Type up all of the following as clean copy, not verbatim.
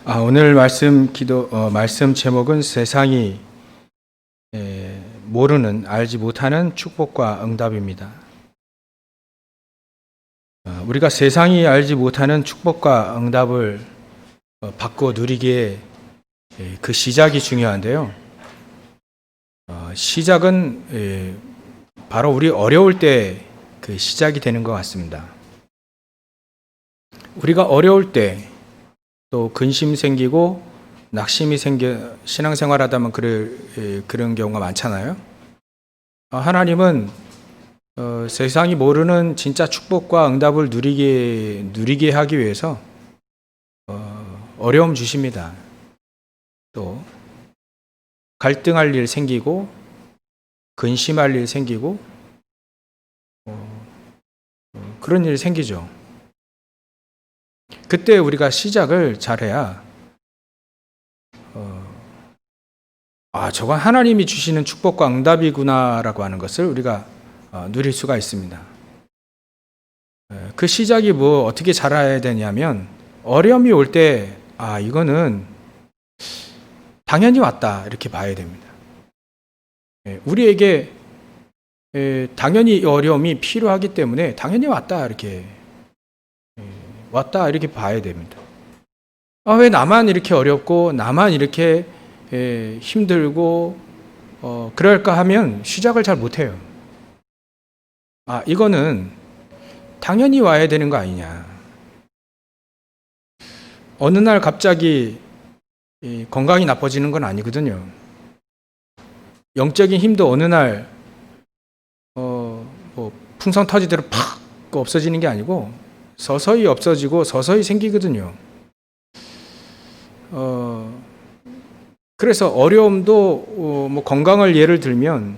오늘 말씀 제목은 세상이 모르는, 알지 못하는 축복과 응답입니다. 우리가 세상이 알지 못하는 축복과 응답을 받고 누리기에 그 시작이 중요한데요. 시작은 바로 우리 어려울 때 그 시작이 되는 것 같습니다. 우리가 어려울 때 또 근심 생기고 낙심이 생겨 신앙생활하다 보면 그런 경우가 많잖아요. 하나님은 세상이 모르는 진짜 축복과 응답을 누리게 하기 위해서 어려움 주십니다. 또 갈등할 일 생기고 근심할 일 생기고 그런 일이 생기죠. 그때 우리가 시작을 잘해야 저건 하나님이 주시는 축복과 응답이구나라고 하는 것을 우리가 누릴 수가 있습니다. 그 시작이 어떻게 잘해야 되냐면 어려움이 올 때 이거는 당연히 왔다 이렇게 봐야 됩니다. 우리에게 당연히 어려움이 필요하기 때문에 당연히 왔다 이렇게 봐야 됩니다. 왜 나만 이렇게 어렵고 나만 이렇게 힘들고 그럴까 하면 시작을 잘 못해요. 이거는 당연히 와야 되는 거 아니냐. 어느 날 갑자기 건강이 나빠지는 건 아니거든요. 영적인 힘도 어느 날 풍선 터지대로 팍 없어지는 게 아니고 서서히 없어지고 서서히 생기거든요. 그래서 어려움도 건강을 예를 들면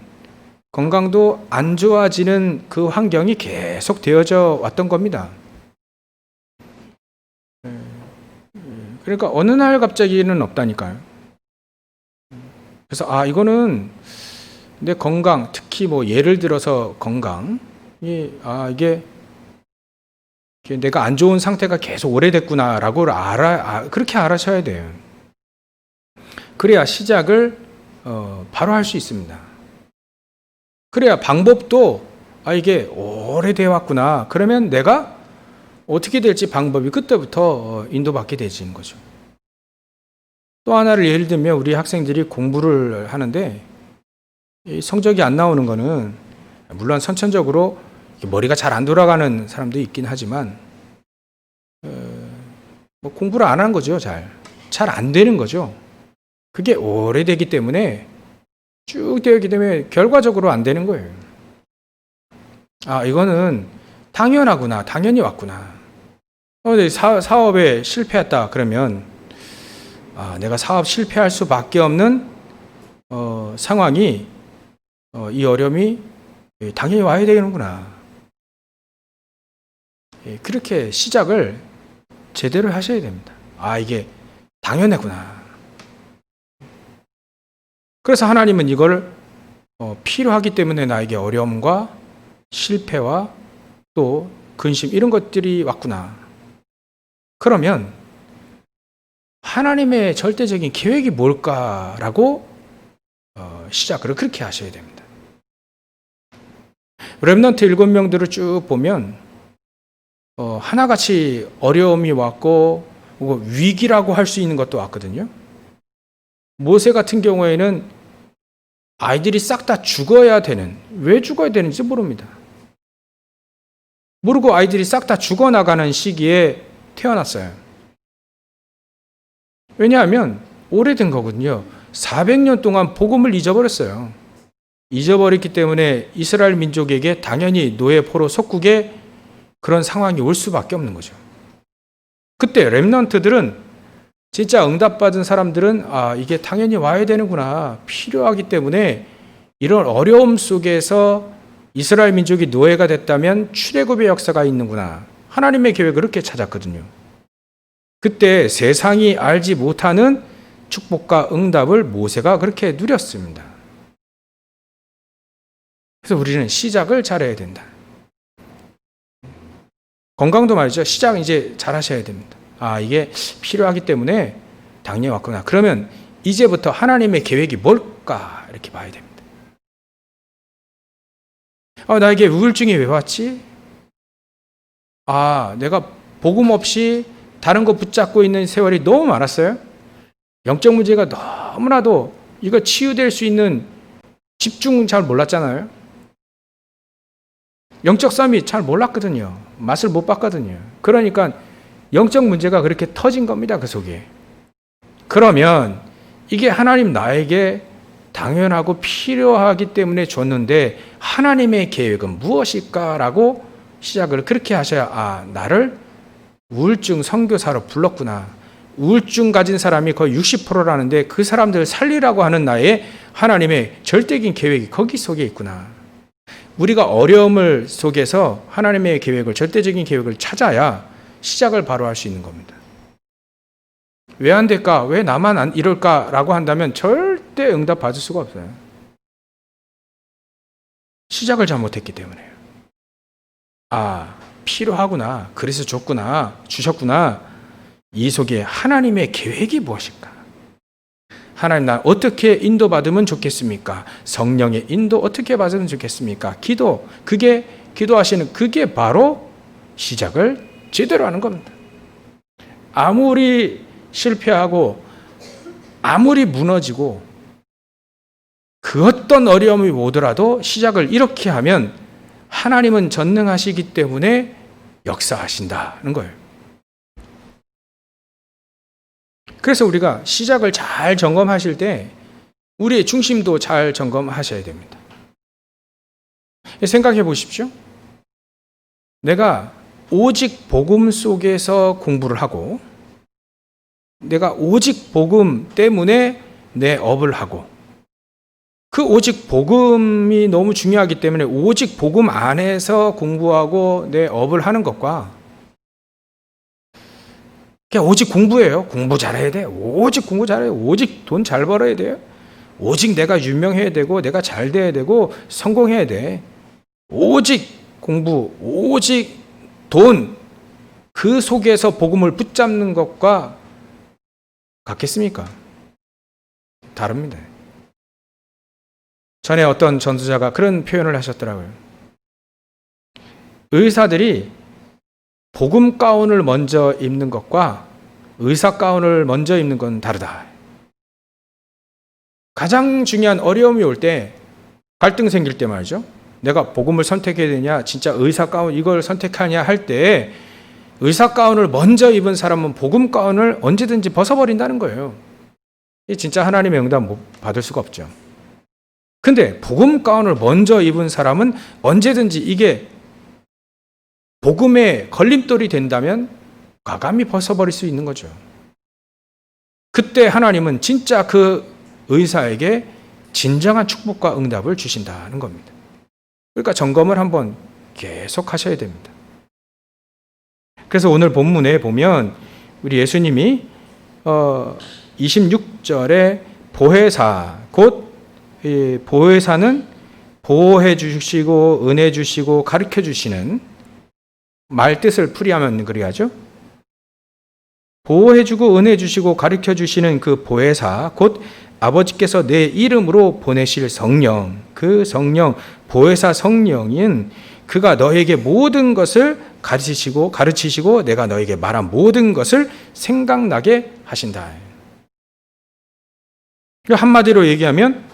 건강도 안 좋아지는 그 환경이 계속 되어져 왔던 겁니다. 그러니까 어느 날 갑자기는 없다니까요. 그래서 이거는 내 건강, 특히 예를 들어서 건강, 이게 내가 안 좋은 상태가 계속 오래됐구나라고 그렇게 알아셔야 돼요. 그래야 시작을 바로 할 수 있습니다. 그래야 방법도 이게 오래되어 왔구나. 그러면 내가 어떻게 될지 방법이 그때부터 인도받게 되는 거죠. 또 하나를 예를 들면 우리 학생들이 공부를 하는데 성적이 안 나오는 거는 물론 선천적으로 머리가 잘 안 돌아가는 사람도 있긴 하지만 공부를 안 하는 거죠. 잘 안 되는 거죠. 그게 오래되기 때문에 쭉 되었기 때문에 결과적으로 안 되는 거예요. 이거는 당연하구나. 당연히 왔구나. 사업에 실패했다 그러면 내가 사업 실패할 수밖에 없는 상황이 이 어려움이 당연히 와야 되는구나. 그렇게 시작을 제대로 하셔야 됩니다. 이게 당연하구나. 그래서 하나님은 이걸 필요하기 때문에 나에게 어려움과 실패와 또 근심 이런 것들이 왔구나. 그러면 하나님의 절대적인 계획이 뭘까라고 시작을 그렇게 하셔야 됩니다. 렘넌트 7명들을 쭉 보면 하나같이 어려움이 왔고 위기라고 할 수 있는 것도 왔거든요. 모세 같은 경우에는 아이들이 싹 다 죽어야 되는, 왜 죽어야 되는지 모릅니다. 모르고 아이들이 싹 다 죽어나가는 시기에 태어났어요. 왜냐하면 오래된 거거든요. 400년 동안 복음을 잊어버렸어요. 잊어버렸기 때문에 이스라엘 민족에게 당연히 노예 포로 속국에 그런 상황이 올 수밖에 없는 거죠. 그때 렘넌트들은 진짜 응답받은 사람들은 이게 당연히 와야 되는구나. 필요하기 때문에 이런 어려움 속에서 이스라엘 민족이 노예가 됐다면 출애굽의 역사가 있는구나. 하나님의 계획을 그렇게 찾았거든요. 그때 세상이 알지 못하는 축복과 응답을 모세가 그렇게 누렸습니다. 그래서 우리는 시작을 잘해야 된다. 건강도 말이죠. 시작 이제 잘 하셔야 됩니다. 이게 필요하기 때문에 당연히 왔구나. 그러면 이제부터 하나님의 계획이 뭘까? 이렇게 봐야 됩니다. 나에게 우울증이 왜 왔지? 내가 복음 없이 다른 거 붙잡고 있는 세월이 너무 많았어요. 영적 문제가 너무나도 이거 치유될 수 있는 집중 잘 몰랐잖아요. 영적 싸움이 잘 몰랐거든요. 맛을 못 봤거든요. 그러니까 영적 문제가 그렇게 터진 겁니다. 그 속에. 그러면 이게 하나님 나에게 당연하고 필요하기 때문에 줬는데 하나님의 계획은 무엇일까라고 시작을 그렇게 하셔야 나를 우울증 선교사로 불렀구나. 우울증 가진 사람이 거의 60%라는데 그 사람들을 살리라고 하는 나의 하나님의 절대적인 계획이 거기 속에 있구나. 우리가 어려움을 속에서 하나님의 계획을, 절대적인 계획을 찾아야 시작을 바로 할 수 있는 겁니다. 왜 안 될까? 왜 나만 안 이럴까라고 한다면 절대 응답 받을 수가 없어요. 시작을 잘못했기 때문에요. 필요하구나. 그래서 줬구나. 주셨구나. 이 속에 하나님의 계획이 무엇일까? 하나님, 나 어떻게 인도받으면 좋겠습니까? 성령의 인도 어떻게 받으면 좋겠습니까? 기도하시는 그게 바로 시작을 제대로 하는 겁니다. 아무리 실패하고 아무리 무너지고 그 어떤 어려움이 오더라도 시작을 이렇게 하면 하나님은 전능하시기 때문에 역사하신다는 거예요. 그래서 우리가 시작을 잘 점검하실 때 우리의 중심도 잘 점검하셔야 됩니다. 생각해 보십시오. 내가 오직 복음 속에서 공부를 하고 내가 오직 복음 때문에 내 업을 하고 그 오직 복음이 너무 중요하기 때문에 오직 복음 안에서 공부하고 내 업을 하는 것과 그냥 오직 공부예요. 공부 잘해야 돼. 오직 공부 잘해요. 오직 돈 잘 벌어야 돼요. 오직 내가 유명해야 되고 내가 잘 돼야 되고 성공해야 돼. 오직 공부, 오직 돈, 그 속에서 복음을 붙잡는 것과 같겠습니까? 다릅니다. 전에 어떤 전도자가 그런 표현을 하셨더라고요. 의사들이 복음 가운을 먼저 입는 것과 의사 가운을 먼저 입는 건 다르다. 가장 중요한 어려움이 올 때, 갈등 생길 때 말이죠. 내가 복음을 선택해야 되냐, 진짜 의사 가운 이걸 선택하냐 할 때 의사 가운을 먼저 입은 사람은 복음 가운을 언제든지 벗어버린다는 거예요. 진짜 하나님의 응답 못 받을 수가 없죠. 근데 복음 가운을 먼저 입은 사람은 언제든지 이게 복음의 걸림돌이 된다면 과감히 벗어버릴 수 있는 거죠. 그때 하나님은 진짜 그 의사에게 진정한 축복과 응답을 주신다는 겁니다. 그러니까 점검을 한번 계속 하셔야 됩니다. 그래서 오늘 본문에 보면 우리 예수님이 26절에 보혜사, 곧 보혜사는 보호해 주시고 은혜 주시고 가르쳐 주시는 말 뜻을 풀이하면 그래야죠. 보호해 주고 은혜 주시고 가르쳐 주시는 그 보혜사, 곧 아버지께서 내 이름으로 보내실 성령, 그 성령, 보혜사 성령인 그가 너에게 모든 것을 가르치시고 내가 너에게 말한 모든 것을 생각나게 하신다. 한마디로 얘기하면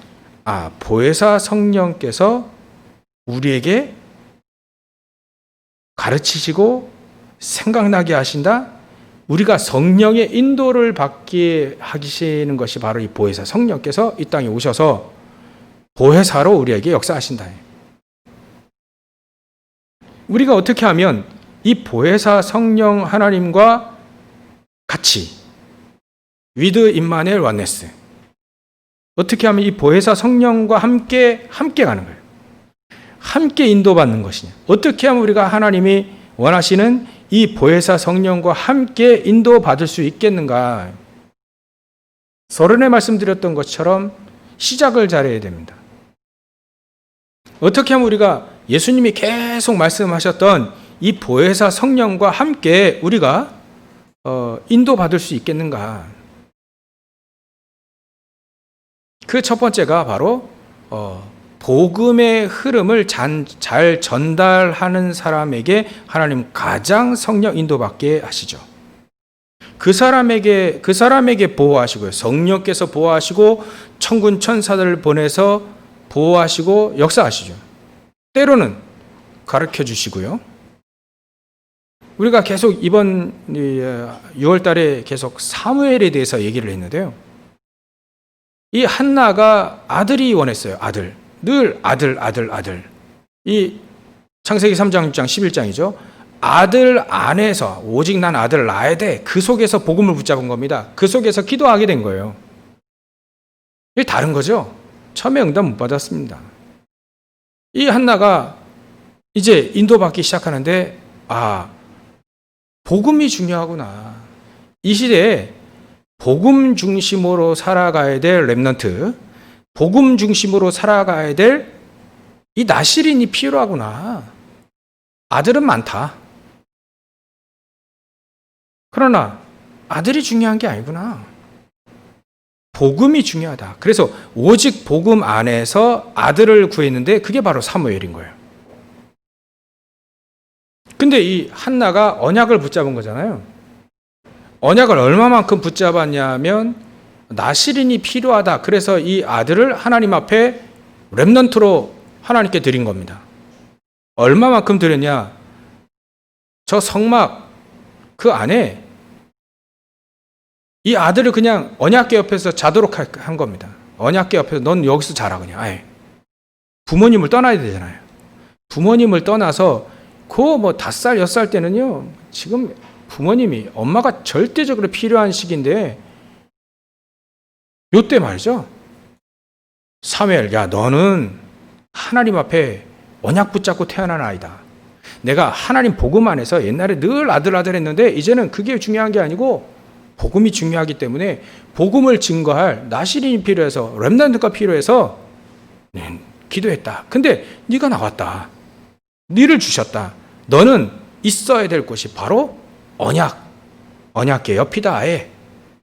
보혜사 성령께서 우리에게 가르치시고 생각나게 하신다. 우리가 성령의 인도를 받게 하시는 것이 바로 이 보혜사 성령께서 이 땅에 오셔서 보혜사로 우리에게 역사하신다. 우리가 어떻게 하면 이 보혜사 성령 하나님과 같이 with 임마누엘 원네스, 어떻게 하면 이 보혜사 성령과 함께 가는 거예요. 함께 인도받는 것이냐. 어떻게 하면 우리가 하나님이 원하시는 이 보혜사 성령과 함께 인도받을 수 있겠는가. 서론에 말씀드렸던 것처럼 시작을 잘해야 됩니다. 어떻게 하면 우리가 예수님이 계속 말씀하셨던 이 보혜사 성령과 함께 우리가 인도받을 수 있겠는가. 그 첫 번째가 바로 복음의 흐름을 잘 전달하는 사람에게 하나님 가장 성령 인도받게 하시죠. 그 사람에게 보호하시고요. 성령께서 보호하시고 천군 천사들을 보내서 보호하시고 역사하시죠. 때로는 가르쳐 주시고요. 우리가 계속 이번 6월 달에 계속 사무엘에 대해서 얘기를 했는데요. 이 한나가 아들이 원했어요. 아들. 늘 아들. 이 창세기 3장, 6장, 11장이죠. 아들 안에서 오직 난 아들을 낳아야 돼. 그 속에서 복음을 붙잡은 겁니다. 그 속에서 기도하게 된 거예요. 이게 다른 거죠. 처음에 응답 못 받았습니다. 이 한나가 이제 인도받기 시작하는데 복음이 중요하구나. 이 시대에 복음 중심으로 살아가야 될 렘넌트, 복음 중심으로 살아가야 될 이 나시린이 필요하구나. 아들은 많다. 그러나 아들이 중요한 게 아니구나. 복음이 중요하다. 그래서 오직 복음 안에서 아들을 구했는데 그게 바로 사무엘인 거예요. 근데 이 한나가 언약을 붙잡은 거잖아요. 언약을 얼마만큼 붙잡았냐면 나시린이 필요하다. 그래서 이 아들을 하나님 앞에 렘넌트로 하나님께 드린 겁니다. 얼마만큼 드렸냐? 저 성막 그 안에 이 아들을 그냥 언약궤 옆에서 자도록 한 겁니다. 언약궤 옆에서 넌 여기서 자라 그냥. 아예. 부모님을 떠나야 되잖아요. 부모님을 떠나서 그 5살, 6살 때는요. 지금 부모님이 엄마가 절대적으로 필요한 시기인데 요때 말이죠. 사무엘, 야 너는 하나님 앞에 언약 붙잡고 태어난 아이다. 내가 하나님 복음 안에서 옛날에 늘 아들 했는데 이제는 그게 중요한 게 아니고 복음이 중요하기 때문에 복음을 증거할 나시린이 필요해서 렘넌트가 필요해서 기도했다. 근데 네가 나왔다. 네를 주셨다. 너는 있어야 될 곳이 바로 언약궤 옆이다. 아예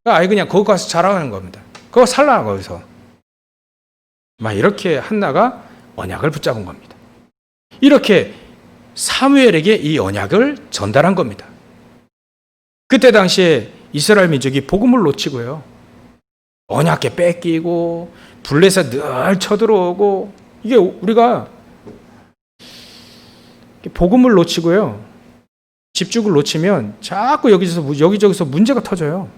그냥 거기 가서 자라가는 겁니다. 그거 살라 거기서. 막 이렇게 한나가 언약을 붙잡은 겁니다. 이렇게 사무엘에게 이 언약을 전달한 겁니다. 그때 당시에 이스라엘 민족이 복음을 놓치고요. 언약궤 뺏기고 블레셋 늘 쳐들어오고 이게 우리가 복음을 놓치고요. 집중을 놓치면 자꾸 여기저기서 문제가 터져요.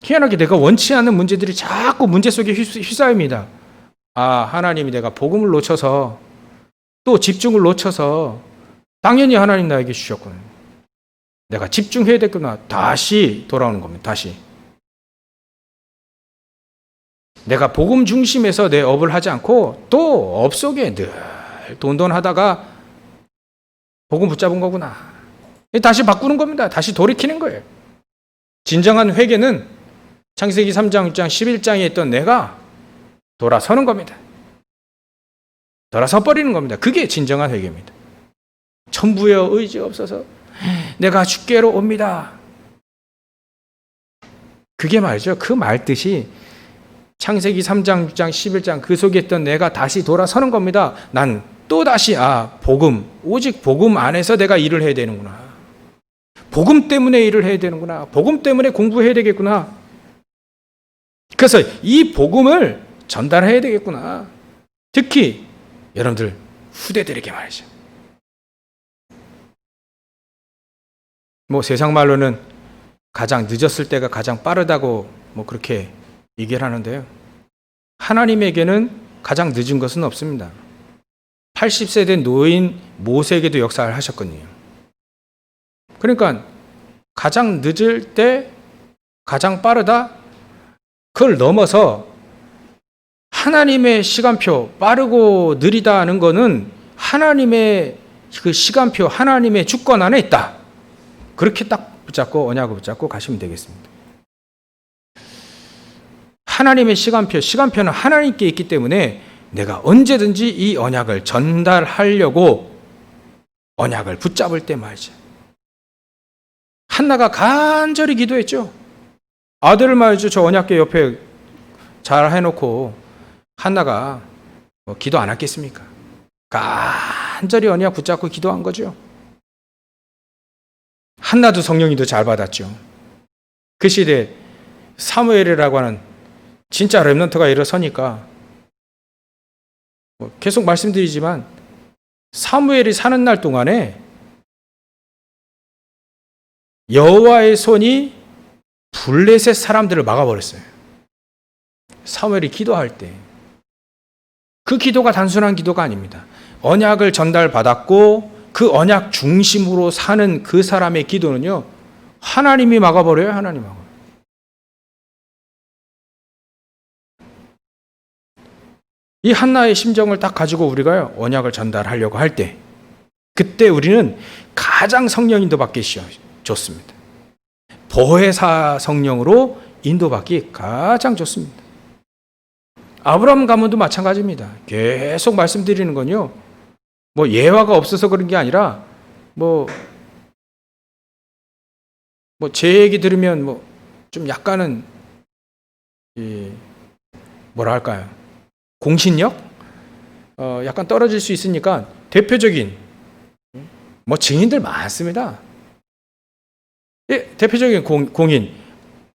희한하게 내가 원치 않는 문제들이 자꾸 문제 속에 휘싸입니다. 하나님이 내가 복음을 놓쳐서 또 집중을 놓쳐서 당연히 하나님 나에게 주셨구나. 내가 집중해야 되구나. 다시 돌아오는 겁니다. 다시. 내가 복음 중심에서 내 업을 하지 않고 또 업 속에 늘 돈돈하다가 복음 붙잡은 거구나. 다시 바꾸는 겁니다. 다시 돌이키는 거예요. 진정한 회개는 창세기 3장, 6장, 11장에 있던 내가 돌아서는 겁니다. 돌아서 버리는 겁니다. 그게 진정한 회개입니다. 천부여 의지 없어서 내가 주께로 옵니다. 그게 말이죠. 그 말 뜻이 창세기 3장, 6장, 11장 그 속에 있던 내가 다시 돌아서는 겁니다. 난 또다시 복음, 오직 복음 안에서 내가 일을 해야 되는구나. 복음 때문에 일을 해야 되는구나. 복음 때문에 공부해야 되겠구나. 그래서 이 복음을 전달해야 되겠구나. 특히 여러분들 후대들에게 말이죠. 세상 말로는 가장 늦었을 때가 가장 빠르다고 그렇게 얘기를 하는데요. 하나님에게는 가장 늦은 것은 없습니다. 80세 된 노인 모세에게도 역사를 하셨거든요. 그러니까 가장 늦을 때 가장 빠르다? 그걸 넘어서 하나님의 시간표, 빠르고 느리다는 거는 하나님의 그 시간표, 하나님의 주권 안에 있다. 그렇게 딱 붙잡고 언약을 붙잡고 가시면 되겠습니다. 하나님의 시간표는 하나님께 있기 때문에 내가 언제든지 이 언약을 전달하려고 언약을 붙잡을 때 말이죠. 한나가 간절히 기도했죠. 아들을 말이죠. 저 언약궤 옆에 잘 해놓고 한나가 기도 안 했겠습니까? 간절히 언약 붙잡고 기도한 거죠. 한나도 성령님도 잘 받았죠. 그 시대에 사무엘이라고 하는 진짜 렘넌트가 일어서니까 계속 말씀드리지만 사무엘이 사는 날 동안에 여호와의 손이 블레셋 사람들을 막아버렸어요. 사무엘이 기도할 때 그 기도가 단순한 기도가 아닙니다. 언약을 전달받았고 그 언약 중심으로 사는 그 사람의 기도는요, 하나님이 막아버려요. 하나님 막아요. 이 한나의 심정을 딱 가지고 우리가 언약을 전달하려고 할 때, 그때 우리는 가장 성령 인도받기 좋습니다. 보혜사 성령으로 인도받기 가장 좋습니다. 아브라함 가문도 마찬가지입니다. 계속 말씀드리는 건요, 예화가 없어서 그런 게 아니라 제 얘기 들으면 좀 약간은 뭐라 할까요? 공신력? 약간 떨어질 수 있으니까 대표적인 증인들 많습니다. 대표적인 공인,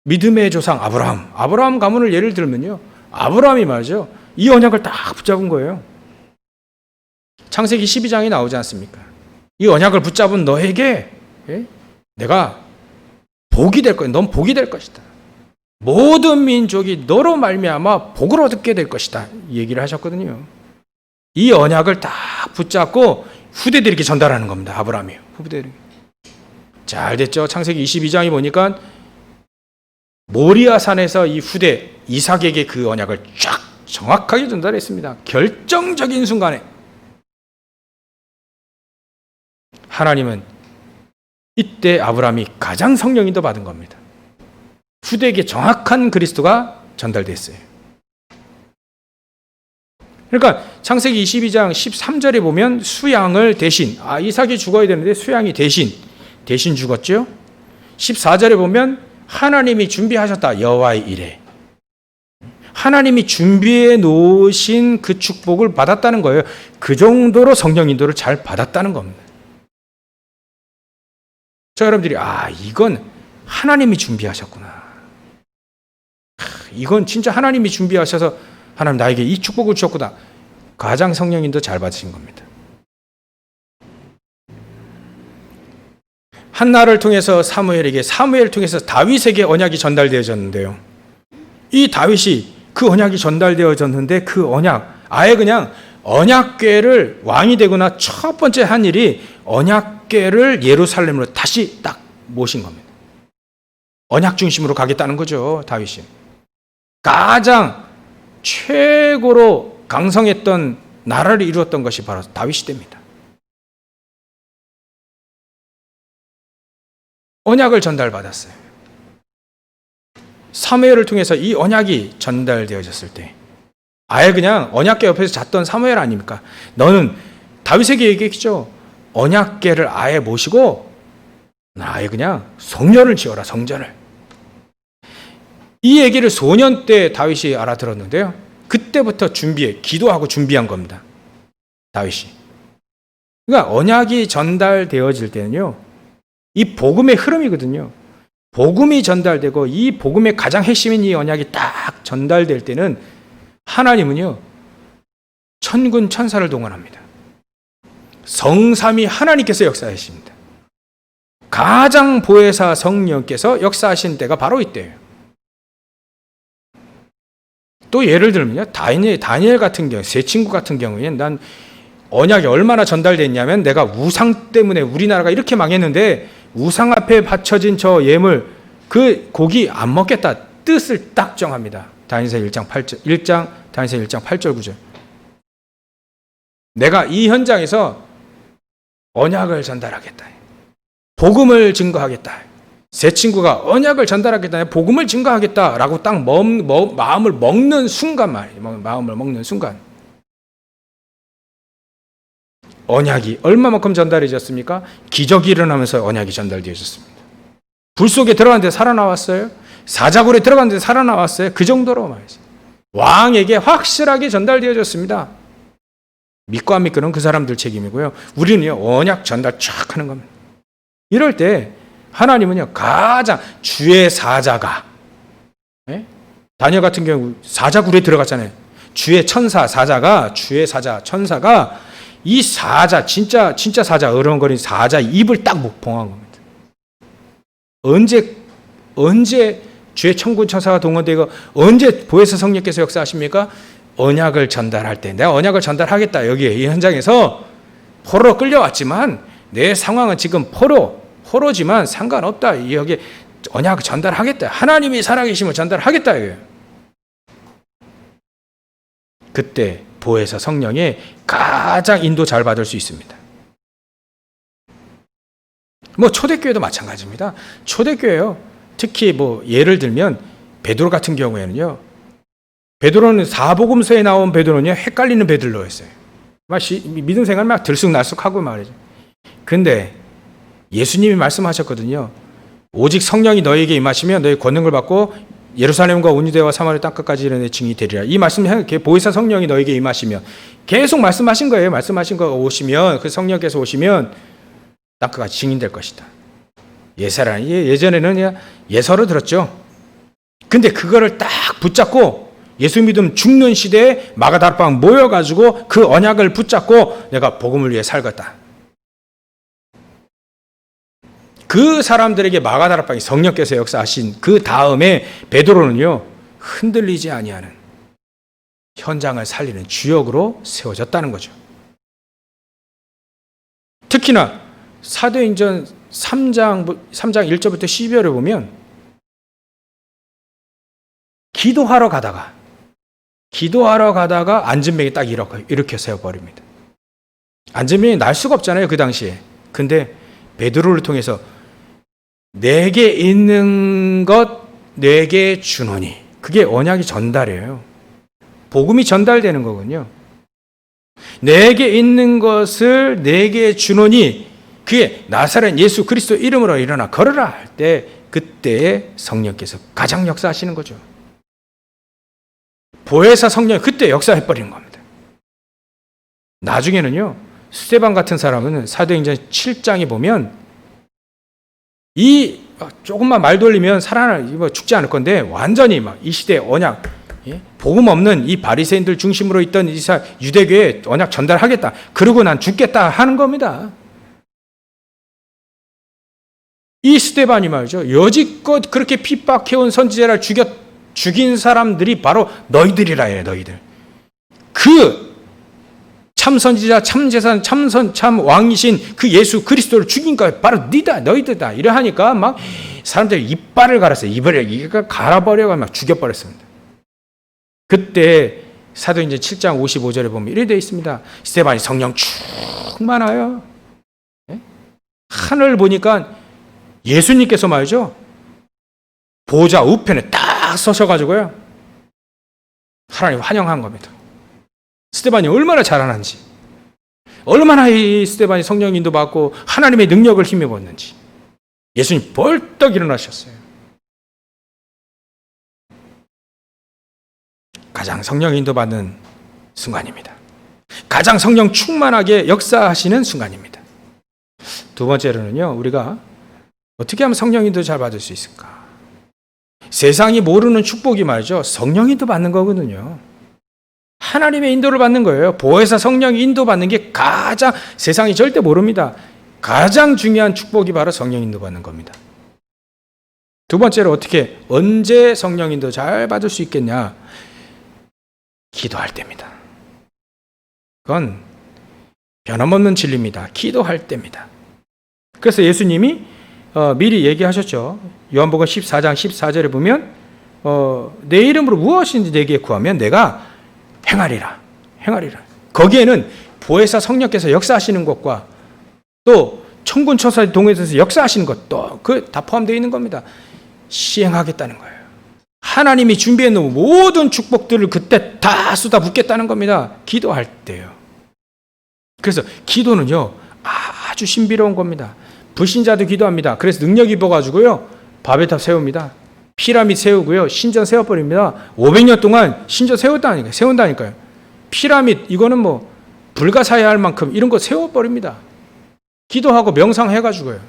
믿음의 조상 아브라함 가문을 예를 들면요, 아브라함이 말이죠, 이 언약을 딱 붙잡은 거예요. 창세기 12장이 나오지 않습니까? 이 언약을 붙잡은 너에게 내가 복이 될 거야. 넌 복이 될 것이다. 모든 민족이 너로 말미암아 복을 얻게 될 것이다. 이 얘기를 하셨거든요. 이 언약을 딱 붙잡고 후대들에게 전달하는 겁니다. 아브라함이요. 후대들에게. 잘 됐죠. 창세기 22장에 보니까 모리아 산에서 이 후대 이삭에게 그 언약을 쫙 정확하게 전달했습니다. 결정적인 순간에 하나님은 이때 아브라함이 가장 성령인도 받은 겁니다. 후대에게 정확한 그리스도가 전달됐어요. 그러니까 창세기 22장 13절에 보면 수양을 대신, 이삭이 죽어야 되는데 수양이 대신 죽었죠. 14절에 보면 하나님이 준비하셨다. 여호와의 일에. 하나님이 준비해 놓으신 그 축복을 받았다는 거예요. 그 정도로 성령 인도를 잘 받았다는 겁니다. 자, 여러분들이 이건 하나님이 준비하셨구나. 이건 진짜 하나님이 준비하셔서 하나님 나에게 이 축복을 주셨구나. 가장 성령 인도 잘 받으신 겁니다. 한나를 통해서 사무엘 통해서 다윗에게 언약이 전달되어졌는데요. 이 다윗이 그 언약이 전달되어졌는데 그 언약, 아예 그냥 언약궤를 왕이 되거나 첫 번째 한 일이 언약궤를 예루살렘으로 다시 딱 모신 겁니다. 언약 중심으로 가겠다는 거죠, 다윗이. 가장 최고로 강성했던 나라를 이루었던 것이 바로 다윗 시대입니다. 언약을 전달받았어요. 사무엘을 통해서 이 언약이 전달되어졌을 때 아예 그냥 언약궤 옆에서 잤던 사무엘 아닙니까? 너는 다윗에게 얘기했죠. 언약궤를 아예 모시고 아예 그냥 성전을 지어라, 성전을. 이 얘기를 소년 때 다윗이 알아들었는데요. 그때부터 기도하고 준비한 겁니다. 다윗이. 그러니까 언약이 전달되어질 때는요, 이 복음의 흐름이거든요. 복음이 전달되고 이 복음의 가장 핵심인 이 언약이 딱 전달될 때는 하나님은요, 천군 천사를 동원합니다. 성삼위 하나님께서 역사하십니다. 가장 보혜사 성령께서 역사하신 때가 바로 이때예요. 또 예를 들면요, 다니엘 같은 경우, 세 친구 같은 경우에는 난 언약이 얼마나 전달됐냐면 내가 우상 때문에 우리나라가 이렇게 망했는데 우상 앞에 바쳐진 저 예물, 그 고기 안 먹겠다. 뜻을 딱 정합니다. 다니엘 1장 8절 9절. 내가 이 현장에서 언약을 전달하겠다. 복음을 증거하겠다. 세 친구가 언약을 전달하겠다. 복음을 증거하겠다라고 딱 마음을 먹는 순간 말이에요. 마음을 먹는 순간. 언약이 얼마만큼 전달해졌습니까? 기적이 일어나면서 언약이 전달되어졌습니다. 불 속에 들어갔는데 살아나왔어요. 사자굴에 들어갔는데 살아나왔어요. 그 정도로 말이죠. 왕에게 확실하게 전달되어졌습니다. 믿고 안 믿고는 그 사람들 책임이고요. 우리는요, 언약 전달 쫙 하는 겁니다. 이럴 때 하나님은요, 가장 주의 사자가, 다니엘 같은 경우 사자굴에 들어갔잖아요. 주의 천사, 사자가, 주의 사자, 천사가 이 사자, 진짜 사자, 어른거린 사자 입을 딱 봉한 겁니다. 언제 주의 천군 천사가 동원되고 언제 보혜사 성령께서 역사하십니까? 언약을 전달할 때, 내가 언약을 전달하겠다. 여기에 이 현장에서 포로로 끌려왔지만 내 상황은 지금 포로지만 상관없다. 여기 언약을 전달하겠다. 하나님이 살아계심을 전달하겠다. 이거예요. 그때 보혜사 성령의 가장 인도 잘 받을 수 있습니다. 뭐 초대교회도 마찬가지입니다. 초대교회요. 특히 뭐 예를 들면 베드로 같은 경우에는요. 베드로는 사복음서에 나온 베드로는요. 헷갈리는 베드로였어요. 믿음 생활 막 들쑥날쑥하고 말이죠. 근데 예수님이 말씀하셨거든요. 오직 성령이 너에게 임하시면 너희 권능을 받고 예루살렘과 온 유대와 사마리아 땅끝까지 이르는 내 증인이 되리라. 이 말씀 보혜사 성령이 너에게 임하시면 계속 말씀하신 거예요. 말씀하신 거 오시면 그 성령께서 오시면 땅끝까지 증인될 것이다. 예전에는 예서로 들었죠. 근데 그거를 딱 붙잡고 예수 믿음 죽는 시대에 마가다락방 모여가지고 그 언약을 붙잡고 내가 복음을 위해 살겠다. 그 사람들에게 마가다락방이 성령께서 역사하신 그 다음에 베드로는요, 흔들리지 아니하는 현장을 살리는 주역으로 세워졌다는 거죠. 특히나 사도행전 3장 1절부터 12절에 보면 기도하러 가다가 안진병이 딱 이렇게 세워버립니다. 안진병이 날 수가 없잖아요, 그 당시에. 근데 베드로를 통해서 내게 있는 것 내게 주노니, 그게 언약이 전달이에요. 복음이 전달되는 거군요. 내게 있는 것을 내게 주노니, 그게 나사렛 예수 그리스도 이름으로 일어나 걸으라 할 때 그때에 성령께서 가장 역사하시는 거죠. 보혜사 성령이 그때 역사해버리는 겁니다. 나중에는요, 스데반 같은 사람은 사도행전 7장에 보면 이 조금만 말 돌리면 죽지 않을 건데 완전히 막 이 시대 언약, 복음 없는 이 바리새인들 중심으로 있던 유대교에 언약 전달하겠다. 그러고 난 죽겠다 하는 겁니다. 이 스데반이 말이죠. 여지껏 그렇게 핍박해온 선지자를 죽인 사람들이 바로 너희들이라 해요. 너희들. 그 참선지자, 참재산, 참 왕이신 그 예수 그리스도를 죽인 거 바로 너희들다. 이래 하니까 막 사람들이 이빨을 갈았어요. 이빨을 갈아버려가 막 죽여버렸습니다. 그때 사도행전 7장 55절에 보면 이래 되어 있습니다. 스데반이 성령 충만하여 하늘 보니까 예수님께서 말이죠. 보좌 우편에 딱 서셔가지고요. 하나님 환영한 겁니다. 스데반이 얼마나 잘하는지, 얼마나 이 스데반이 성령 인도받고 하나님의 능력을 힘입었는지 예수님 벌떡 일어나셨어요. 가장 성령 인도받는 순간입니다. 가장 성령 충만하게 역사하시는 순간입니다. 두 번째로는요, 우리가 어떻게 하면 성령 인도 잘 받을 수 있을까? 세상이 모르는 축복이 말이죠. 성령 인도 받는 거거든요. 하나님의 인도를 받는 거예요. 보혜사 성령 인도 받는 게 가장, 세상이 절대 모릅니다. 가장 중요한 축복이 바로 성령 인도 받는 겁니다. 두 번째로 언제 성령 인도 잘 받을 수 있겠냐? 기도할 때입니다. 그건 변함없는 진리입니다. 기도할 때입니다. 그래서 예수님이 미리 얘기하셨죠. 요한복음 14장 14절에 보면 내 이름으로 무엇인지 내게 구하면 내가 행하리라. 거기에는 보혜사 성령께서 역사하시는 것과 또 천군 천사의 동행에서 역사하시는 것도 그 다 포함되어 있는 겁니다. 시행하겠다는 거예요. 하나님이 준비해 놓은 모든 축복들을 그때 다 쏟아붓겠다는 겁니다. 기도할 때요. 그래서 기도는요, 아주 신비로운 겁니다. 불신자도 기도합니다. 그래서 능력 입어가지고요, 바벨탑 세웁니다. 피라미드 세우고요. 신전 세워버립니다. 500년 동안 신전 세운다니까요. 피라미드, 이거는 뭐 불가사의할 만큼 이런 거 세워버립니다. 기도하고 명상해가지고요.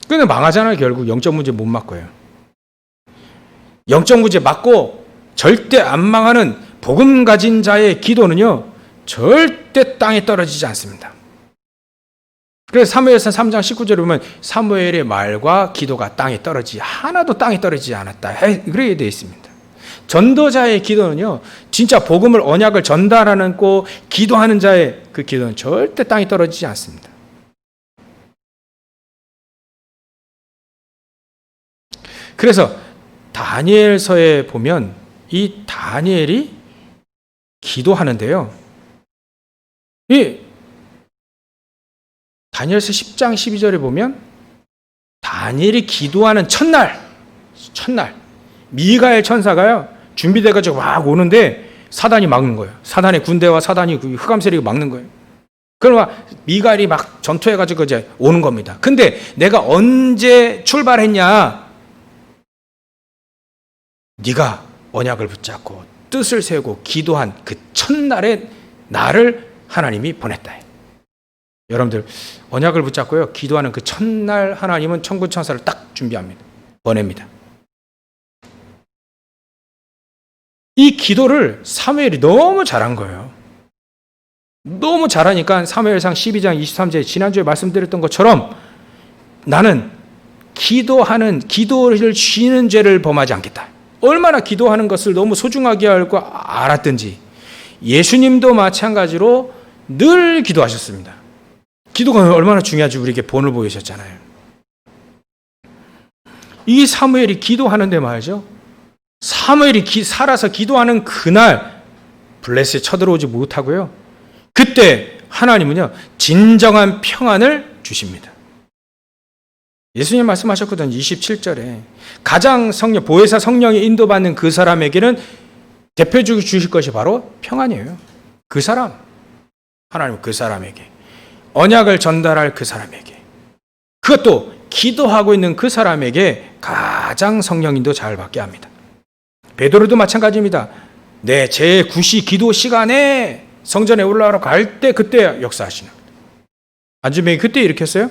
근데 망하잖아요. 결국 영적 문제 못 막고요. 영적 문제 막고 절대 안 망하는 복음 가진 자의 기도는요, 절대 땅에 떨어지지 않습니다. 그래서 사무엘상 3장 19절에 보면 사무엘의 말과 기도가 땅에 떨어지지, 하나도 땅에 떨어지지 않았다, 그렇게 되어 있습니다. 전도자의 기도는요, 진짜 복음을, 언약을 전달하는 고 기도하는 자의 그 기도는 절대 땅에 떨어지지 않습니다. 그래서 다니엘서에 보면 이 다니엘이 기도하는데요, 이 다니엘서 10장 12절에 보면 다니엘이 기도하는 첫날 미가엘 천사가요 준비돼가지고 막 오는데 사단이 막는 거예요. 사단의 군대와 사단이 흑암 세력이 막는 거예요. 그러면 미가엘이 막 전투해가지고 이제 오는 겁니다. 근데 내가 언제 출발했냐? 네가 언약을 붙잡고 뜻을 세우고 기도한 그 첫날에 나를 하나님이 보냈다. 여러분들 언약을 붙잡고요 기도하는 그 첫날 하나님은 천군 천사를 딱 준비합니다. 보냅니다. 이 기도를 사무엘이 너무 잘한 거예요. 너무 잘하니까 사무엘상 12장 23절 지난주에 말씀드렸던 것처럼 나는 기도를 쉬는 죄를 범하지 않겠다. 얼마나 기도하는 것을 너무 소중하게 알고 알았든지 예수님도 마찬가지로 늘 기도하셨습니다. 기도가 얼마나 중요한지 우리에게 본을 보이셨잖아요. 이 사무엘이 기도하는데 말이죠. 사무엘이 살아서 기도하는 그날 블레셋이 쳐들어오지 못하고요. 그때 하나님은요 진정한 평안을 주십니다. 예수님 말씀하셨거든요. 27절에 가장 보혜사 성령이 인도받는 그 사람에게는 대표적으로 주실 것이 바로 평안이에요. 그 사람, 하나님 그 사람에게 언약을 전달할 그 사람에게, 그것도 기도하고 있는 그 사람에게 가장 성령 인도 잘 받게 합니다. 베드로도 마찬가지입니다. 네, 제 9시 기도 시간에 성전에 올라가러 갈 때 그때 역사하시는 겁니다. 안준병이 그때 일으켰어요?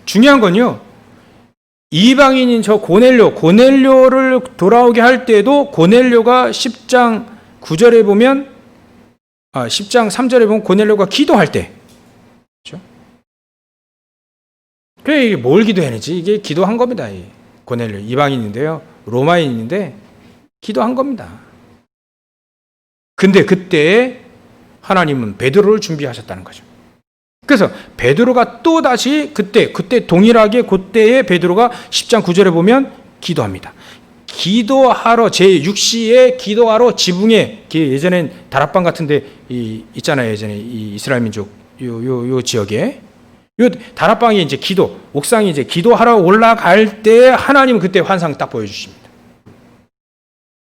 중요한 건요, 이방인인 저 고넬료를 돌아오게 할 때도 고넬료가 10장 9절에 보면 10장 3절에 보면 고넬료가 기도할 때, 그렇죠? 그래, 이게 뭘 기도했는지 이게 기도한 겁니다. 고넬료 이방인인데요, 로마인인데 기도한 겁니다. 근데 그때 하나님은 베드로를 준비하셨다는 거죠. 그래서 베드로가 또 다시 그때 동일하게 그때에 베드로가 10장 9절에 보면 기도합니다. 기도하러 제6시에 기도하러 지붕에, 예전엔 다락방 같은데 있잖아요. 예전에 이 이스라엘 민족 요 지역에 요 다락방이 이제 옥상이 이제 기도하러 올라갈 때 하나님은 그때 환상 딱 보여주십니다.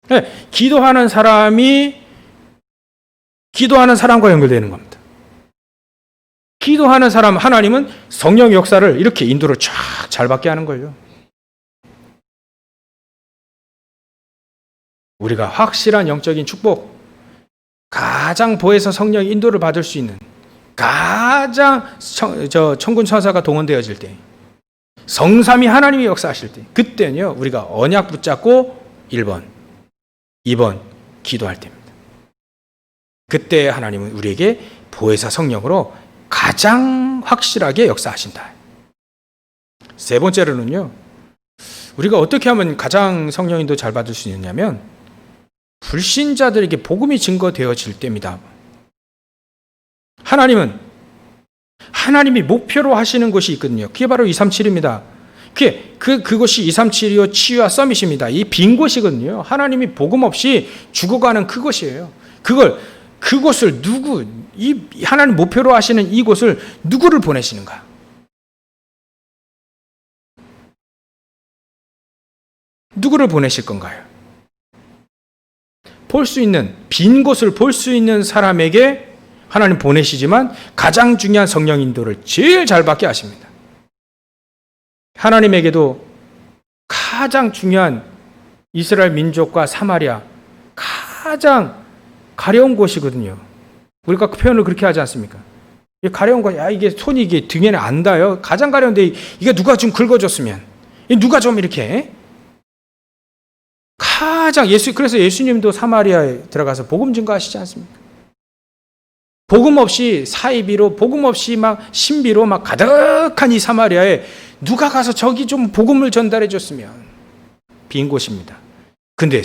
네, 기도하는 사람이 기도하는 사람과 연결되는 겁니다. 기도하는 사람, 하나님은 성령 역사를 이렇게 인도를 쫙 잘 받게 하는 거예요. 우리가 확실한 영적인 축복, 가장 보혜사 성령 인도를 받을 수 있는 가장 천군 천사가 동원되어질 때, 성삼위 하나님이 역사하실 때, 그때는요 우리가 언약 붙잡고 1번, 2번 기도할 때입니다. 그때 하나님은 우리에게 보혜사 성령으로 가장 확실하게 역사하신다. 세 번째로는요, 우리가 어떻게 하면 가장 성령인도 잘 받을 수 있느냐면 불신자들에게 복음이 증거되어질 때입니다. 하나님이 목표로 하시는 것이 있거든요. 그게 바로 237입니다. 그것이 237이요 치유와 서밋입니다. 이 빈 곳이거든요. 하나님이 복음 없이 죽어가는 그것이에요. 그곳을 하나님 목표로 하시는 이곳을 누구를 보내시는가? 누구를 보내실 건가요? 빈 곳을 볼 수 있는 사람에게 하나님 보내시지만 가장 중요한 성령 인도를 제일 잘 받게 하십니다. 하나님에게도 가장 중요한 이스라엘 민족과 사마리아 가장 가려운 곳이거든요. 우리가 그 표현을 그렇게 하지 않습니까? 가려운 거, 야, 이게 손이 이게 등에는 안 닿아요. 가장 가려운데 이게 누가 좀 긁어줬으면, 누가 좀 이렇게 가장 그래서 예수님도 사마리아에 들어가서 복음 증거하시지 않습니까? 복음 없이 사이비로, 복음 없이 막 신비로 막 가득한 이 사마리아에 누가 가서 저기 좀 복음을 전달해 줬으면, 빈 곳입니다. 근데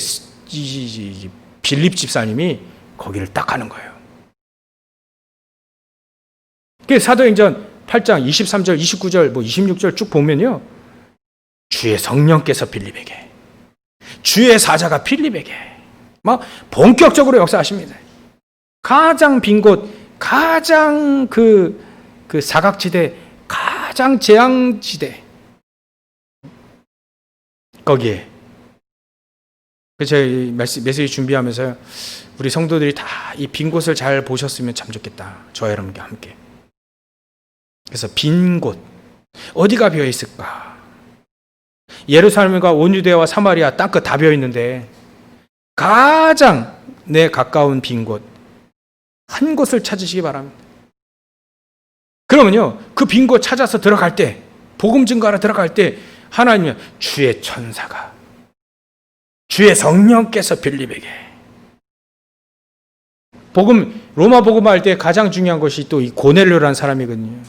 빌립 집사님이 거기를 딱 가는 거예요. 사도행전 8장 23절, 29절, 26절 쭉 보면요. 주의 성령께서 빌립에게, 주의 사자가 빌립에게 막 본격적으로 역사하십니다. 가장 빈 곳, 가장 그 사각지대, 가장 재앙지대, 거기에. 제가 이 메시지 준비하면서 우리 성도들이 다 이 빈 곳을 잘 보셨으면 참 좋겠다. 저와 여러분과 함께. 그래서 빈 곳, 어디가 비어 있을까? 예루살렘과 온 유대와 사마리아 땅끝 다 비어 있는데 가장 내 가까운 빈 곳, 한 곳을 찾으시기 바랍니다. 그러면요, 그 빈 곳 찾아서 들어갈 때, 복음 증거하러 들어갈 때 하나님은 주의 천사가, 주의 성령께서 빌립에게, 로마 복음 할 때 가장 중요한 것이 또 이 고넬료라는 사람이거든요.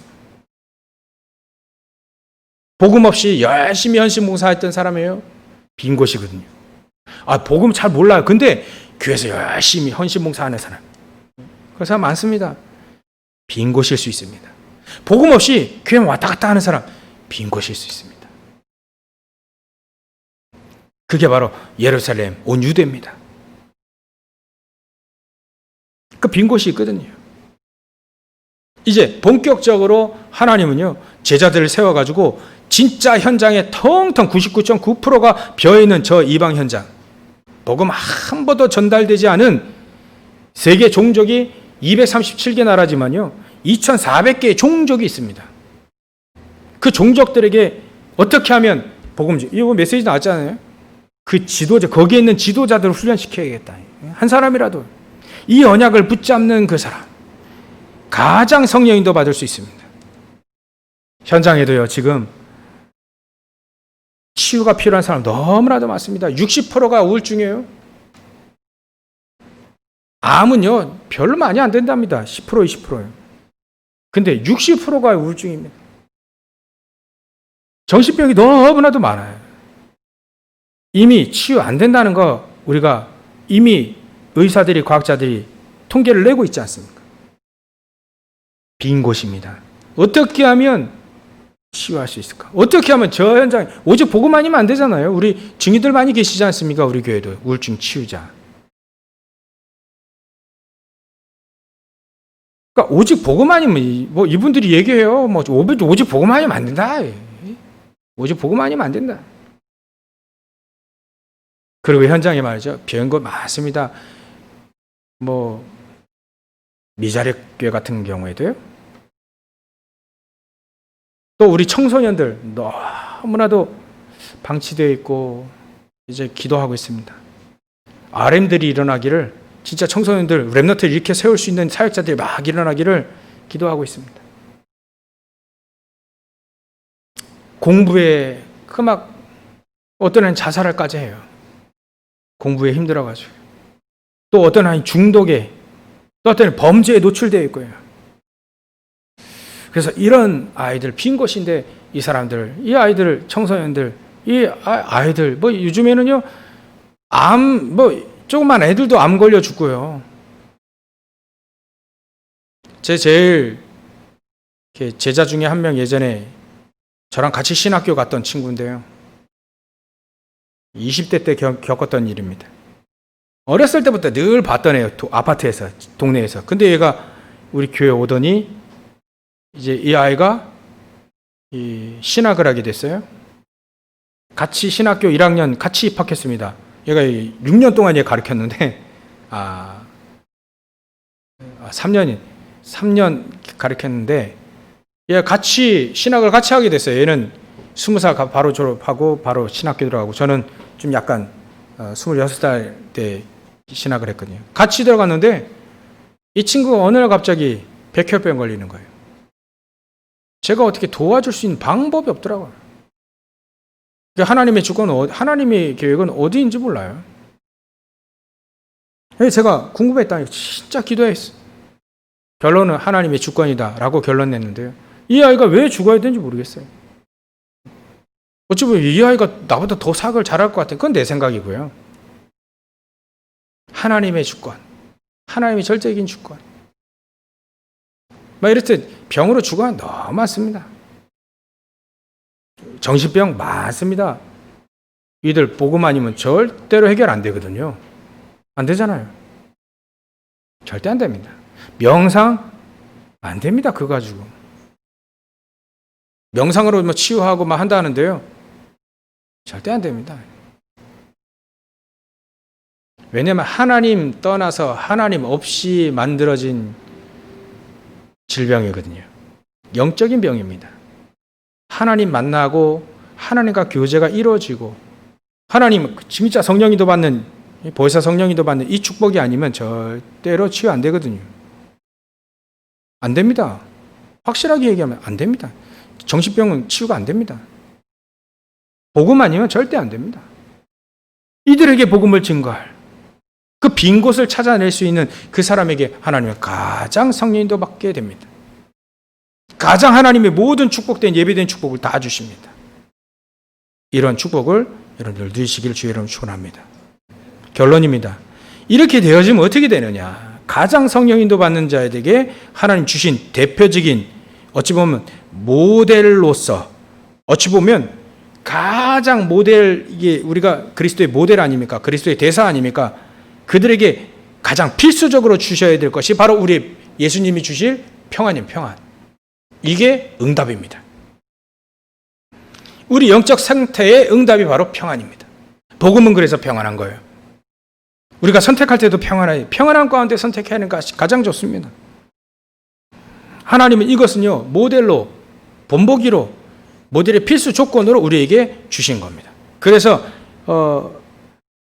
복음 없이 열심히 헌신 봉사했던 사람이에요. 빈 곳이거든요. 복음 잘 몰라요. 근데 교회에서 열심히 헌신 봉사하는 사람, 그 사람 많습니다. 빈 곳일 수 있습니다. 복음 없이 교회 왔다 갔다 하는 사람, 빈 곳일 수 있습니다. 그게 바로 예루살렘, 온 유대입니다. 그 빈 곳이 있거든요. 이제 본격적으로 하나님은요, 제자들을 세워가지고 진짜 현장에 텅텅 99.9%가 비어있는 저 이방 현장, 복음 한 번도 전달되지 않은 세계 종족이 237개 나라지만요, 2,400개의 종족이 있습니다. 그 종족들에게 어떻게 하면 복음, 이거 메시지 나왔잖아요. 그 지도자, 거기에 있는 지도자들을 훈련시켜야겠다. 한 사람이라도 이 언약을 붙잡는 그 사람, 가장 성령 인도 받을 수 있습니다. 현장에도요, 지금 치유가 필요한 사람 너무나도 많습니다. 60%가 우울증이에요. 암은요, 별로 많이 안 된답니다. 10%, 20%예요. 근데 60%가 우울증입니다. 정신병이 너무나도 많아요. 이미 치유 안 된다는 거 우리가 이미 의사들이, 과학자들이 통계를 내고 있지 않습니까? 빈 곳입니다. 어떻게 하면 치유할 수 있을까? 어떻게 하면 저 현장에, 오직 복음 아니면 안 되잖아요. 우리 증인들 많이 계시지 않습니까? 우리 교회도 우울증 치유자. 그러니까 오직 복음 아니면, 뭐 이분들이 얘기해요. 뭐 오직 복음 아니면 안 된다. 오직 복음 아니면 안 된다. 그리고 현장에 말이죠, 비어있는 거 많습니다. 뭐 미자립 교회 같은 경우에도요. 또 우리 청소년들 너무나도 방치되어 있고 이제 기도하고 있습니다. RM들이 일어나기를, 진짜 청소년들 렘넌트를 이렇게 세울 수 있는 사역자들이 막 일어나기를 기도하고 있습니다. 공부에 막 어떤 애는 자살할까지 해요. 공부에 힘들어가지고. 또 어떤 아이 중독에, 또 어떤 애는 범죄에 노출되어 있고요. 그래서 이런 아이들, 빈 곳인데 이 사람들, 이 아이들, 청소년들, 이 아이들, 뭐 요즘에는요, 조그만 애들도 암 걸려 죽고요. 제일 제자 중에 한 명, 예전에 저랑 같이 신학교 갔던 친구인데요. 20대 때 겪었던 일입니다. 어렸을 때부터 늘 봤던 애예요. 아파트에서, 동네에서. 근데 얘가 우리 교회 오더니 이제 이 아이가 신학을 하게 됐어요. 같이 신학교 1학년 같이 입학했습니다. 얘가 6년 동안 얘 가르쳤는데 3년 가르쳤는데 얘가 같이 신학을 같이 하게 됐어요. 얘는 20살 바로 졸업하고 바로 신학교 들어가고, 저는 좀 약간 26살 때 신학을 했거든요. 같이 들어갔는데 이 친구가 어느 날 갑자기 백혈병 걸리는 거예요. 제가 어떻게 도와줄 수 있는 방법이 없더라고요. 하나님의 주권, 하나님의 계획은 어디인지 몰라요. 제가 궁금했다니까 진짜 기도했어요. 결론은 하나님의 주권이다라고 결론 냈는데요. 이 아이가 왜 죽어야 되는지 모르겠어요. 어찌 보면 이 아이가 나보다 더 사역을 잘할 것 같아요. 그건 내 생각이고요. 하나님의 주권, 하나님의 절대적인 주권. 막 이럴 때 병으로 죽어야 너무 많습니다. 정신병 많습니다. 이들 복음 아니면 절대로 해결 안 되거든요. 안 되잖아요. 절대 안 됩니다. 명상 안 됩니다. 그거 가지고. 명상으로 뭐 치유하고 막 한다는데요. 절대 안 됩니다. 왜냐하면 하나님 떠나서 하나님 없이 만들어진 질병이거든요. 영적인 병입니다. 하나님 만나고 하나님과 교제가 이루어지고 하나님 진짜 성령이도 받는, 보혜사 성령이도 받는 이 축복이 아니면 절대로 치유 안 되거든요. 안 됩니다. 확실하게 얘기하면 안 됩니다. 정신병은 치유가 안 됩니다. 복음 아니면 절대 안 됩니다. 이들에게 복음을 증거할 그 빈 곳을 찾아낼 수 있는 그 사람에게 하나님은 가장 성령인도 받게 됩니다. 가장 하나님의 모든 축복된 예배된 축복을 다 주십니다. 이런 축복을 여러분들 누리시길 주의 이름으로 축원합니다. 결론입니다. 이렇게 되어지면 어떻게 되느냐? 가장 성령인도 받는 자에게 하나님 주신 대표적인, 어찌 보면 모델로서, 어찌 보면 가장 모델, 이게 우리가 그리스도의 모델 아닙니까? 그리스도의 대사 아닙니까? 그들에게 가장 필수적으로 주셔야 될 것이 바로 우리 예수님이 주실 평안인 평안. 이게 응답입니다. 우리 영적 상태의 응답이 바로 평안입니다. 복음은 그래서 평안한 거예요. 우리가 선택할 때도 평안한 가운데 선택해야 하는 것이 가장 좋습니다. 하나님은 이것은요, 모델로, 본보기로, 모델의 필수 조건으로 우리에게 주신 겁니다. 그래서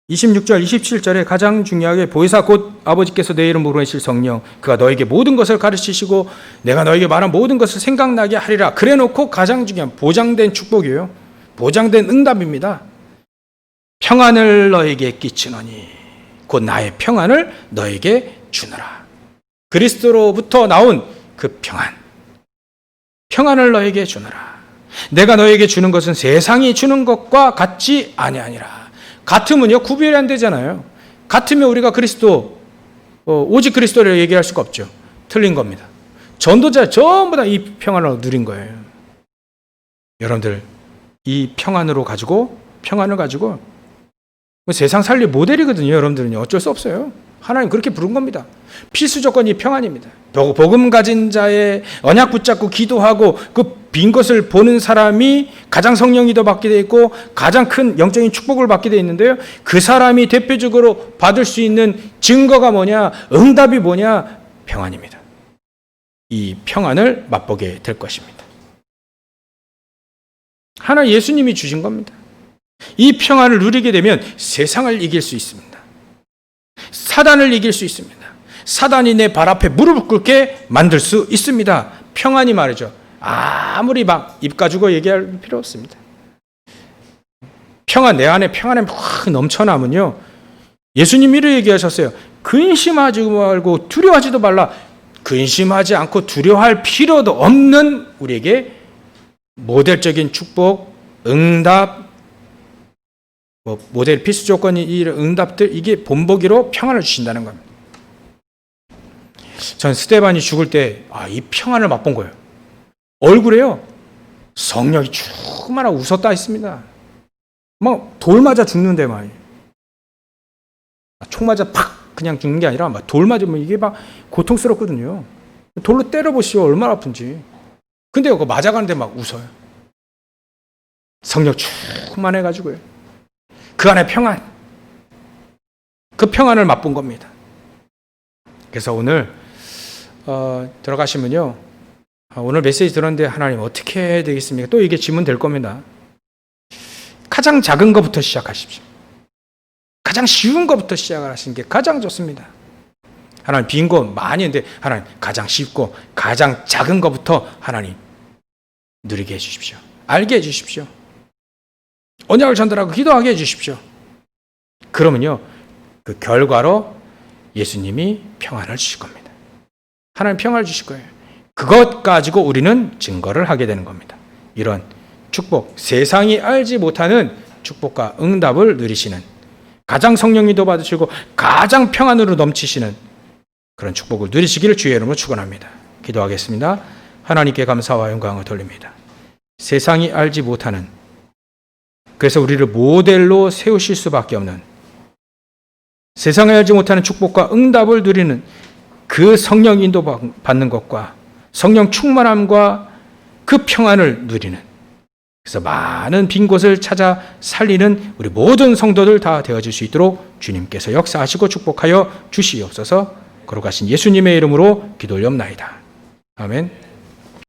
26절, 27절에 가장 중요하게 보혜사 곧 아버지께서 내 이름으로 보내실 성령, 그가 너에게 모든 것을 가르치시고 내가 너에게 말한 모든 것을 생각나게 하리라. 그래놓고 가장 중요한 보장된 축복이에요. 보장된 응답입니다. 평안을 너에게 끼치노니 곧 나의 평안을 너에게 주노라. 그리스도로부터 나온 그 평안을 너에게 주노라. 내가 너에게 주는 것은 세상이 주는 것과 같지 아니하니라. 같으면요, 구별이 안 되잖아요. 같으면 우리가 그리스도, 오직 그리스도를 얘기할 수가 없죠. 틀린 겁니다. 전도자 전부 다 이 평안을 누린 거예요. 여러분들, 이 평안을 가지고 세상 살릴 모델이거든요. 여러분들은요, 어쩔 수 없어요. 하나님 그렇게 부른 겁니다. 필수 조건이 평안입니다. 복음 가진 자의 언약 붙잡고 기도하고 그 빈 것을 보는 사람이 가장 성령이 더 받게 돼 있고 가장 큰 영적인 축복을 받게 돼 있는데요. 그 사람이 대표적으로 받을 수 있는 증거가 뭐냐? 응답이 뭐냐? 평안입니다. 이 평안을 맛보게 될 것입니다. 하나 예수님이 주신 겁니다. 이 평안을 누리게 되면 세상을 이길 수 있습니다. 사단을 이길 수 있습니다. 사단이 내 발 앞에 무릎을 꿇게 만들 수 있습니다. 평안이 말이죠. 아무리 막 입 가지고 얘기할 필요 없습니다. 평안, 내 안에 평안이 확 넘쳐나면요. 예수님이 이렇게 얘기하셨어요. 근심하지 말고 두려워하지도 말라. 근심하지 않고 두려워할 필요도 없는 우리에게 모델적인 축복, 응답, 모델 필수 조건이 이 응답들, 이게 본보기로 평안을 주신다는 겁니다. 전 스데반이 죽을 때 이 평안을 맛본 거예요. 얼굴에요, 성령이 충만하고 웃었다 했습니다. 막 돌 맞아 죽는데 막 총 맞아 팍 그냥 죽는 게 아니라 막 돌 맞으면 이게 막 고통스럽거든요. 돌로 때려보시오, 얼마나 아픈지. 근데 그거 맞아가는데 막 웃어요. 성령 충만해가지고요. 그 안에 평안, 그 평안을 맛본 겁니다. 그래서 오늘 들어가시면요, 오늘 메시지 들었는데 하나님 어떻게 해야 되겠습니까? 또 이게 질문 될 겁니다. 가장 작은 것부터 시작하십시오. 가장 쉬운 것부터 시작하시는 게 가장 좋습니다. 하나님 빈 거 많이 있는데 하나님 가장 쉽고 가장 작은 것부터 하나님 누리게 해주십시오. 알게 해주십시오. 언약을 전달하고 기도하게 해주십시오. 그러면요, 그 결과로 예수님이 평안을 주실 겁니다. 하나님 평안을 주실 거예요. 그것 가지고 우리는 증거를 하게 되는 겁니다. 이런 축복, 세상이 알지 못하는 축복과 응답을 누리시는, 가장 성령님도 받으시고 가장 평안으로 넘치시는 그런 축복을 누리시기를 주의 이름으로 축원합니다. 기도하겠습니다. 하나님께 감사와 영광을 돌립니다. 세상이 알지 못하는, 그래서 우리를 모델로 세우실 수밖에 없는, 세상에 알지 못하는 축복과 응답을 누리는 그 성령 인도 받는 것과 성령 충만함과 그 평안을 누리는, 그래서 많은 빈 곳을 찾아 살리는 우리 모든 성도들 다 되어질 수 있도록 주님께서 역사하시고 축복하여 주시옵소서. 거룩하신 예수님의 이름으로 기도 올리옵나이다. 아멘.